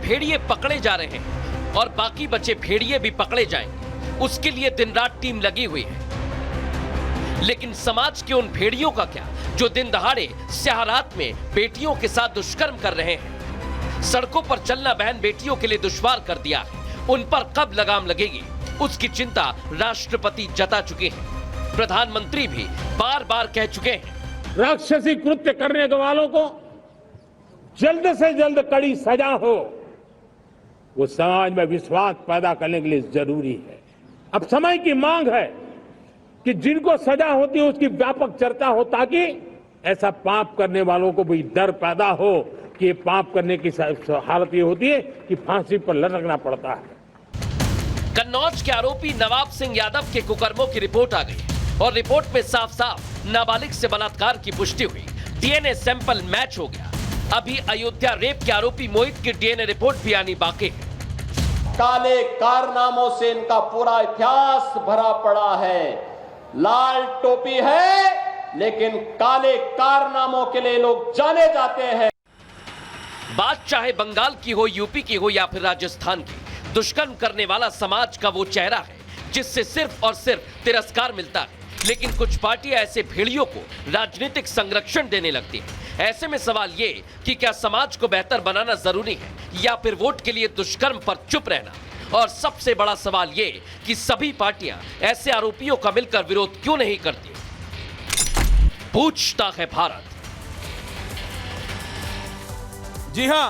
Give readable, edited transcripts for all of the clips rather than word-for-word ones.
भेड़िए पकड़े जा रहे हैं और बाकी बचे भेड़िए भी पकड़े जाएंगे, उसके लिए दिन रात टीम लगी हुई है। लेकिन समाज के उन भेड़ियों का क्या जो दिन दहाड़े स्याहरात में बेटियों के साथ दुष्कर्म कर रहे हैं? सड़कों पर चलना बहन बेटियों के लिए दुश्वार कर दिया है। उन पर कब लगाम लगेगी, उसकी चिंता राष्ट्रपति जता चुके हैं। प्रधानमंत्री भी बार बार कह चुके हैं राक्षसी कृत्य करने वालों को जल्द से जल्द कड़ी सजा हो, वो समाज में विश्वास पैदा करने के लिए जरूरी है। अब समय की मांग है कि जिनको सजा होती है उसकी व्यापक चर्चा हो, ताकि ऐसा पाप करने वालों को भी डर पैदा हो कि पाप करने की हालत ये होती है कि फांसी पर लटकना पड़ता है। कन्नौज के आरोपी नवाब सिंह यादव के कुकर्मों की रिपोर्ट आ गई और रिपोर्ट में साफ साफ नाबालिग से बलात्कार की पुष्टि हुई। डीएनए सैंपल मैच हो गया। अभी अयोध्या रेप के आरोपी मोहित की डीएनए रिपोर्ट भी आनी बाकी है। काले कारनामों से इनका पूरा इतिहास भरा पड़ा है। लाल टोपी है लेकिन काले कारनामों के लिए लोग जाने जाते हैं। बात चाहे बंगाल की हो, यूपी की हो या फिर राजस्थान की, दुष्कर्म करने वाला समाज का वो चेहरा है जिससे सिर्फ और सिर्फ तिरस्कार मिलता है। लेकिन कुछ पार्टियां ऐसे भेड़ियों को राजनीतिक संरक्षण देने लगती है। ऐसे में सवाल ये कि क्या समाज को बेहतर बनाना जरूरी है या फिर वोट के लिए दुष्कर्म पर चुप रहना? और सबसे बड़ा सवाल ये कि सभी पार्टियां ऐसे आरोपियों का मिलकर विरोध क्यों नहीं करती? पूछता है भारत। जी हां,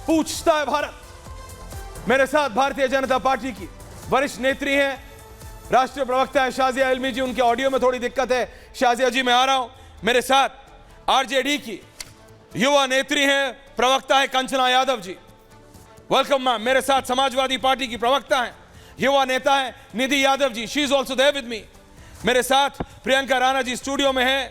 पूछता है भारत। मेरे साथ भारतीय जनता पार्टी की वरिष्ठ नेत्री हैं, राष्ट्रीय प्रवक्ता है शाजिया इल्मी जी। उनके ऑडियो में थोड़ी दिक्कत है। शाजिया जी, मैं आ रहा हूं। मेरे साथ आरजेडी की युवा नेत्री हैं, प्रवक्ता है कंचना यादव जी। Welcome ma'am. मेरे साथ समाजवादी पार्टी की प्रवक्ता हैं, युवा नेता है Nidhi Yadav ji. She is also there with me. मेरे साथ प्रियंका राणा जी स्टूडियो में है।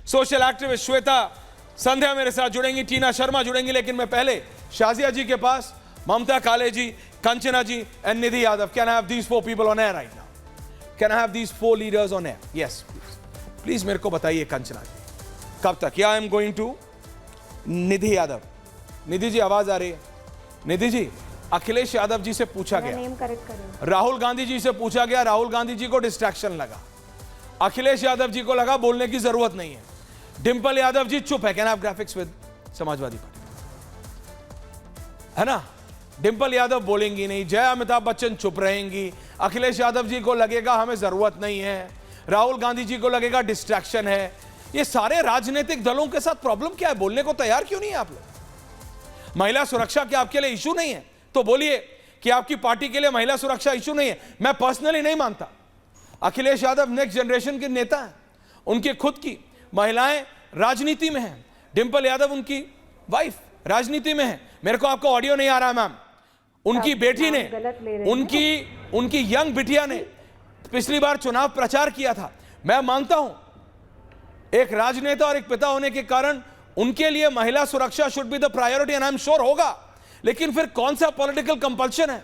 सोशल एक्टिविस्ट श्वेता संध्या मेरे साथ जुड़ेंगी, टीना शर्मा जुड़ेंगी। लेकिन मैं पहले शाजिया जी के पास, Mamata Kale ji, Kanchana ji and Nidhi Yadav. Can I have these 4 people on air right now? Can I have these 4 leaders on air? Yes please मेरे को बताइए कंचना जी, कब तक? या I am going to Nidhi Yadav. Nidhi ji आवाज आ रही है? निधि जी, अखिलेश यादव जी से पूछा गया, राहुल गांधी जी से पूछा गया, राहुल गांधी जी को डिस्ट्रैक्शन लगा, अखिलेश यादव जी को लगा बोलने की जरूरत नहीं है, डिंपल यादव जी चुप है। Can have graphics with Samajwadi party? है ना, डिंपल यादव बोलेंगी नहीं, जय अमिताभ बच्चन चुप रहेंगी, अखिलेश यादव जी को लगेगा हमें जरूरत नहीं है, राहुल गांधी जी को लगेगा डिस्ट्रैक्शन है। ये सारे राजनीतिक दलों के साथ प्रॉब्लम क्या है? बोलने को तैयार क्यों नहीं है आप लोग? महिला सुरक्षा क्या आपके लिए इशू नहीं है? तो बोलिए कि आपकी पार्टी के लिए महिला सुरक्षा इशू नहीं है। मैं पर्सनली नहीं मानता। अखिलेश यादव नेक्स्ट जनरेशन के नेता हैं, उनकी खुद की महिलाएं राजनीति में हैं, डिंपल यादव उनकी वाइफ राजनीति में है। मेरे को आपको ऑडियो नहीं आ रहा मैम। उनकी बेटी ने, उनकी यंग बिटिया ने पिछली बार चुनाव प्रचार किया था। मैं मानता हूं एक राजनेता और एक पिता होने के कारण उनके लिए महिला सुरक्षा should be the priority and I am sure होगा। लेकिन फिर कौन सा पॉलिटिकल कंपल्शन है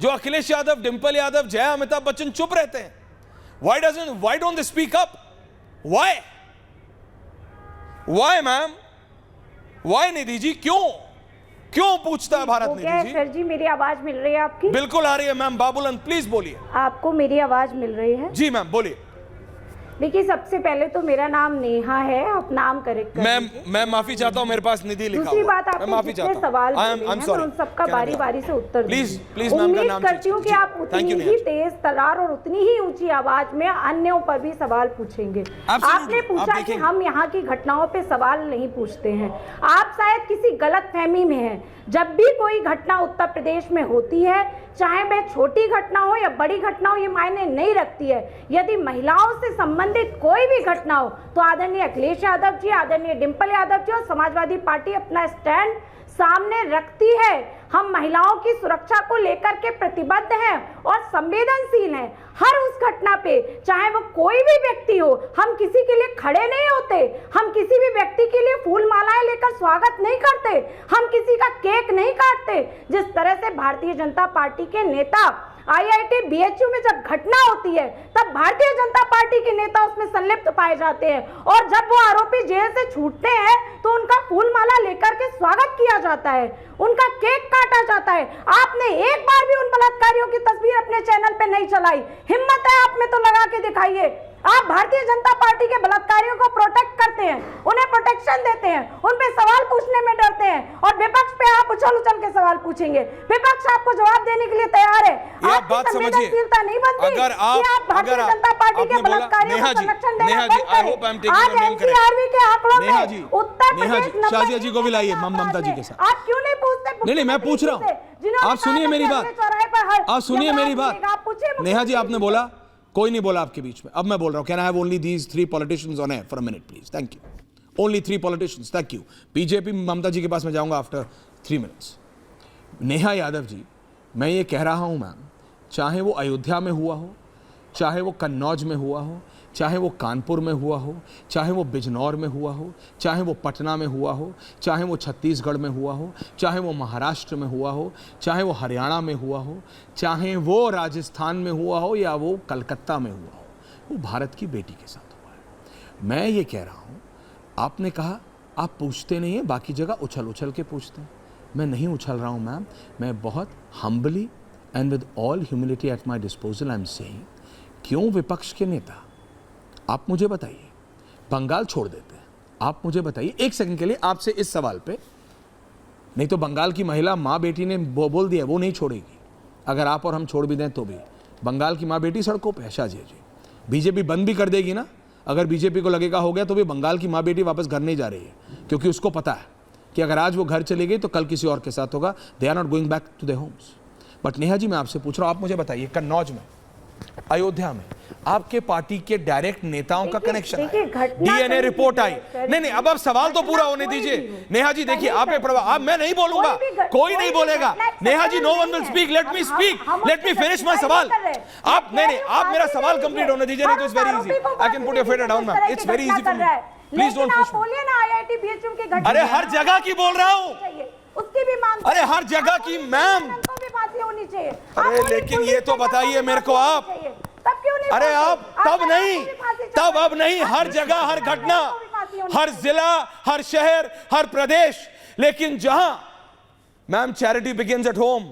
जो अखिलेश यादव, डिंपल यादव, जय अमिताभ बच्चन चुप रहते हैं? Why don't they speak up? Why ma'am? Why Nidhi ji? क्यों पूछता है भारत? निधि जी, सर जी मेरी आवाज मिल रही है आपकी? बिल्कुल आ रही है मैम। बाबूलन प्लीज बोलिए। आपको मेरी आवाज मिल रही है? जी मैम बोलिए। देखिए, सबसे पहले तो मेरा नाम नेहा है, आप नाम करेक्ट कर लीजिए। मैं माफी चाहता हूँ, मेरे पास निधि लिखा हुआ है। दूसरी बात, आपने जितने सवाल बोले हैं मैं उन सबका बारी बारी से उत्तर दूंगी। उम्मीद करती हूँ कि आप उतनी ही तेज तरार और उतनी ही ऊंची आवाज में अन्यों पर भी सवाल पूछेंगे। आपने पूछा कि हम यहाँ की घटनाओं पे सवाल नहीं पूछते हैं। आप शायद किसी गलतफहमी में हैं। जब भी कोई घटना उत्तर प्रदेश में होती है, चाहे वह छोटी घटना हो या बड़ी घटना हो, ये मायने नहीं रखती है। यदि महिलाओं से संबंधित कोई भी घटना हो तो आदरणीय अखिलेश यादव जी, आदरणीय डिंपल यादव जी और समाजवादी पार्टी अपना स्टैंड सामने रखती है। हम महिलाओं की सुरक्षा को लेकर के प्रतिबद्ध हैं और संवेदनशील हैं। हर उस घटना पे, चाहे वो कोई भी व्यक्ति हो, हम किसी के लिए खड़े नहीं होते। हम किसी भी व्यक्ति के लिए फूल मालाएं लेकर स्वागत नहीं करते। हम किसी का केक नहीं काटते। जिस तरह से भारतीय जनता पार्टी के नेता IIT BHU में जब घटना होती है तब भारतीय जनता पार्टी के नेता उसमें संलिप्त पाए जाते हैं और जब वो आरोपी जेल से छूटते हैं तो उनका फूल माला लेकर के स्वागत किया जाता है, उनका केक काटा जाता है। आपने एक बार भी उन बलात्कारियों की तस्वीर अपने चैनल पे नहीं चलाई। हिम्मत है आप में तो लगा के दिखाइए। आप भारतीय जनता पार्टी के बलात्कारियों को प्रोटेक्ट करते हैं, उन्हें प्रोटेक्शन देते हैं, उन पे सवाल पूछने में डरते हैं, और विपक्ष पे आप उछल उछल के सवाल पूछेंगे। विपक्ष आपको जवाब देने के लिए तैयार है। बात समझिए, नहीं बनती अगर आप भारतीय जनता पार्टी के बलात्कारियों को संरक्षण देना बंद करें। आज एनसीआरबी के आंकड़ों में उत्तर प्रदेश शाजिया जी को भी लाइए ममता जी के साथ। आप क्यों नहीं पूछते? नहीं, मैं पूछ रहा हूँ, आप सुनिए मेरी बात, आप सुनिए मेरी बात। नेहा जी आपने बोला, कोई नहीं बोला आपके बीच में, अब मैं बोल रहा हूं। Can I have only these 3 politicians on air for a minute please? Thank you. Only 3 politicians, thank you. BJP Mamata ji के पास मैं जाऊंगा आफ्टर 3 मिनट्स। नेहा यादव जी, मैं ये कह रहा हूं मैम, चाहे वो अयोध्या में हुआ हो, चाहे वो कन्नौज में हुआ हो, चाहे वो कानपुर में हुआ हो, चाहे वो बिजनौर में हुआ हो, चाहे वो पटना में हुआ हो, चाहे वो छत्तीसगढ़ में हुआ हो, चाहे वो महाराष्ट्र में हुआ हो, चाहे वो हरियाणा में हुआ हो, चाहे वो राजस्थान में हुआ हो, या वो कलकत्ता में हुआ हो, वो भारत की बेटी के साथ हुआ है। मैं ये कह रहा हूँ, आपने कहा आप पूछते नहीं हैं, बाकी जगह उछल उछल के पूछते हैं। मैं नहीं उछल रहा हूँ मैम, मैं बहुत humbly and with all humility at my disposal I am saying, क्यों विपक्ष के नेता, आप मुझे बताइए, बंगाल छोड़ देते हैं, आप मुझे बताइए एक सेकंड के लिए आपसे इस सवाल पे, नहीं तो बंगाल की महिला माँ बेटी ने बोल दिया वो नहीं छोड़ेगी, अगर आप और हम छोड़ भी दें तो भी। बंगाल की माँ बेटी सड़कों पे है शाजिया जी। बीजेपी बंद भी कर देगी ना, अगर बीजेपी को लगेगा हो गया, तो भी बंगाल की माँ बेटी वापस घर नहीं जा रही है, क्योंकि उसको पता है कि अगर आज वो घर चली गई तो कल किसी और के साथ होगा। They are not going back to their homes. But Neha ji, मैं आपसे पूछ रहा हूँ, आप मुझे बताइए, कन्नौज में, अयोध्या में आपके पार्टी के डायरेक्ट नेताओं का कनेक्शन है, डीएनए रिपोर्ट आई। नहीं, अब आप सवाल तो पूरा होने दीजिए। नेहा जी देखिए, आप मैं नहीं बोलूंगा, कोई नहीं बोलेगा। Neha ji, no one will speak, let me speak, let me finish my सवाल। आप नहीं, आप मेरा सवाल कंप्लीट होने दीजिए, नहीं तो it's very easy, I can put your fate down ma'am, it's very easy for me, please don't push. बोलिए ना आईआईटी बीएचयू की घटना, अरे हर जगह की बोल रहा हूं, उसकी भी मांग, अरे हर जगह की मैम, होनी चाहिए। अरे लेकिन ये तो बताइए मेरे को आप, तब क्यों नहीं? अरे आप तब नहीं, तब अब नहीं, हर जगह, हर घटना, हर जिला, हर शहर, हर प्रदेश। लेकिन जहां ma'am charity begins at home,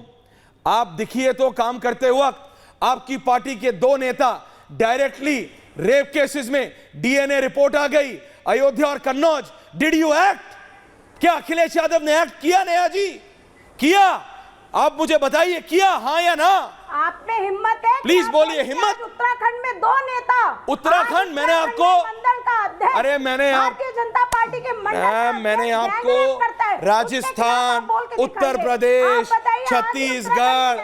आप दिखिए तो काम करते वक्त आपकी पार्टी के 2 नेता डायरेक्टली रेप केसेस में डीएनए रिपोर्ट आ गई, अयोध्या और कन्नौज। Did you act? क्या अखिलेश यादव ने एक्ट किया? नेहा जी किया? आप मुझे बताइए, किया हाँ या ना? आप में हिम्मत है? प्लीज बोलिए, हिम्मत। उत्तराखंड में 2 नेता, उत्तराखंड मैंने आपको, मंडल का अध्यक्ष, अरे मैंने भारतीय जनता पार्टी के मंडल, मैंने आपको राजस्थान, उत्तर प्रदेश, छत्तीसगढ़,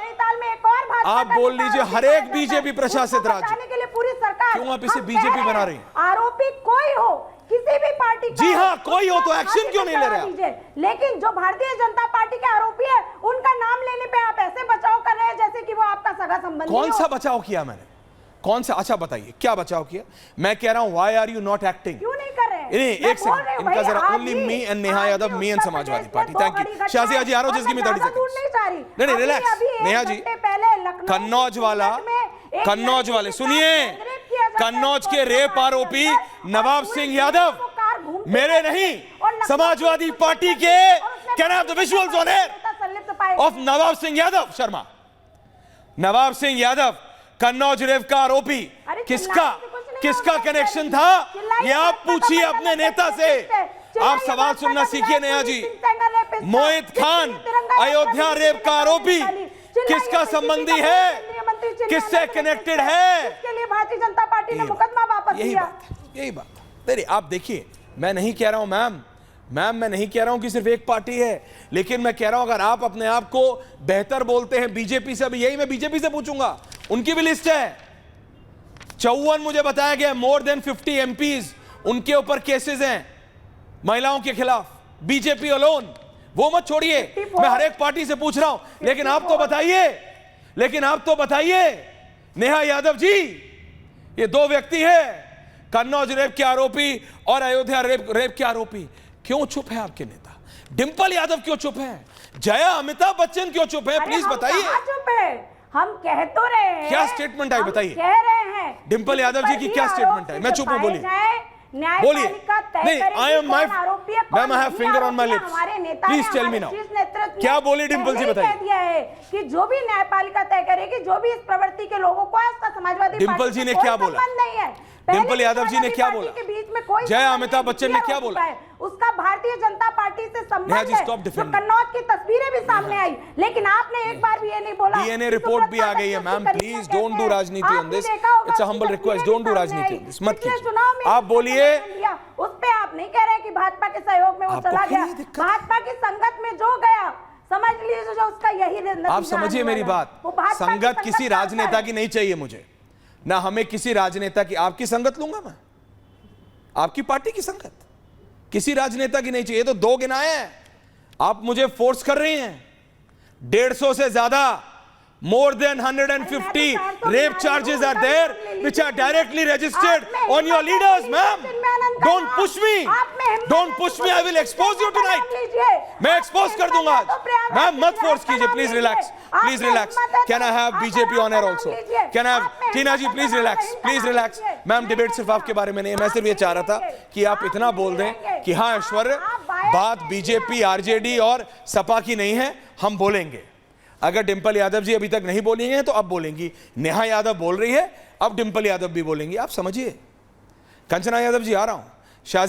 आप बोल लीजिए, हर एक बीजेपी प्रशासित राज्य के लिए पूरी सरकार, क्यों आप इसे बीजेपी बना रही हैं? आरोपी कोई हो, किसी भी पार्टी, जी हाँ, कोई हो, तो एक्शन क्यों नहीं ले रहे? लेकिन जो भारतीय जनता पार्टी के आरोपी है, उनका नाम लेने पे आप ऐसे बचाव कर रहे हैं जैसे कि वो आपका सगा संबंधी। कौन सा बचाव किया मैंने? कौन सा? अच्छा बताइए, क्या बचाव किया? मैं कह रहा हूं, why are you not acting? क्यों नहीं कर रहे? नहीं, एक सेकंड, इनका जरा, only me and Neha Yadav, me and Samajwadi Party. Thank you Shazia ji, आरो जिसकी मैं 30 सेकंड। नहीं, रिलैक्स नेहा जी। कन्नौज वाला, कन्नौज वाले सुनिए, कन्नौज के रेप आरोपी नवाब सिंह यादव मेरे नहीं, समाजवादी पार्टी के, can I have the visuals on air of Nawab Singh Yadav Sharma? Nawab Singh Yadav Kannauj rape का आरोपी, किसका कनेक्शन था? ये आप पूछिए अपने नेता से। आप सवाल सुनना सीखिए नेहा जी। मोहित खान अयोध्या रेप का आरोपी किसका संबंधी है, किससे कनेक्टेड है? भारतीय जनता पार्टी ने मुकदमा वापस लिया। यही बात है। आप देखिए, मैं नहीं कह रहा हूं मैम, मैं नहीं कह रहा हूं कि सिर्फ एक पार्टी है, लेकिन मैं कह रहा हूं अगर आप अपने आप को बेहतर बोलते हैं बीजेपी से, अभी यही मैं बीजेपी से पूछूंगा, उनकी भी लिस्ट है 54, मुझे बताया गया मोर देन 50 एमपीज उनके ऊपर केसेस हैं महिलाओं के खिलाफ, बीजेपी अलोन। वो मत छोड़िए, मैं हर एक पार्टी से पूछ रहा हूं, लेकिन आप तो बताइए, नेहा यादव जी, ये 2 व्यक्ति हैं, कन्नौज रेप के आरोपी और अयोध्या रेप के आरोपी, क्यों चुप है आपके नेता? डिंपल यादव क्यों चुप है? जया, अमिताभ बच्चन क्यों चुप है? प्लीज बताइए। चुप है, हम कह तो रहे हैं। क्या स्टेटमेंट आई बताइए? कह रहे हैं डिंपल यादव जी की क्या स्टेटमेंट है? मैं चुप हूं, बोलिए। बोलिए। नहीं, I am my ma'am I have finger on my lips, please tell me now, क्या बोली डिंपल जी बताइए। कह दिया है कि जो भी न्यायपालिका तय करेगी, जो भी इस प्रवृत्ति के लोगों को है, उसका समाजवादी डिंपल जी ने क्या बोला, नहीं है। डिंपल यादव जी ने क्या बोला, के बीच में कोई जय अमिताभ बच्चन ने क्या बोला, उसका भारतीय जनता पार्टी से संबंध है। तो कन्नौज की तस्वीरें भी सामने आई, लेकिन आपने एक बार भी ये नहीं बोला। डीएनए रिपोर्ट भी आ गई है मैम, प्लीज डोंट डू राजनीति on this, it's a humble request, don't do राजनीति ऑन दिस, मत कीजिए। आप बोलिए, उस पे आप नहीं कह रहे कि भाजपा के सहयोग में वो चला गया, भाजपा की संगत में जो गया, समझ लीजिए जो उसका यही। आप समझिए मेरी बात, संगत किसी राजनेता की नहीं चाहिए मुझे, ना हमें किसी राजनेता की, आपकी संगत लूंगा मैं, आपकी पार्टी की संगत, किसी राजनेता की नहीं चाहिए। तो दो गिनाए हैं, आप मुझे फोर्स कर रही हैं। 150 से ज्यादा, more than 150 rape charges are there which are directly registered on your leaders, ma'am. Don't push me, don't push me, I will expose you tonight. मैं expose कर दूंगा। मैम मत फोर्स कीजिए, please relax, please relax. Can I have BJP on air also? Can I have Tina ji, please relax, please relax. Ma'am debate सिर्फ आपके बारे में नहीं है, मैं सिर्फ ये चाह रहा था कि आप इतना बोल दें कि हाँ ऐश्वर्य, बात बीजेपी आरजेडी और सपा की नहीं है, हम बोलेंगे। अगर डिंपल यादव जी अभी तक नहीं बोली हैं तो अब बोलेंगी, नेहा यादव बोल रही है, अब डिंपल यादव भी बोलेंगी, आप समझिए। कंचना यादव जी आ रहा हूं, शाजी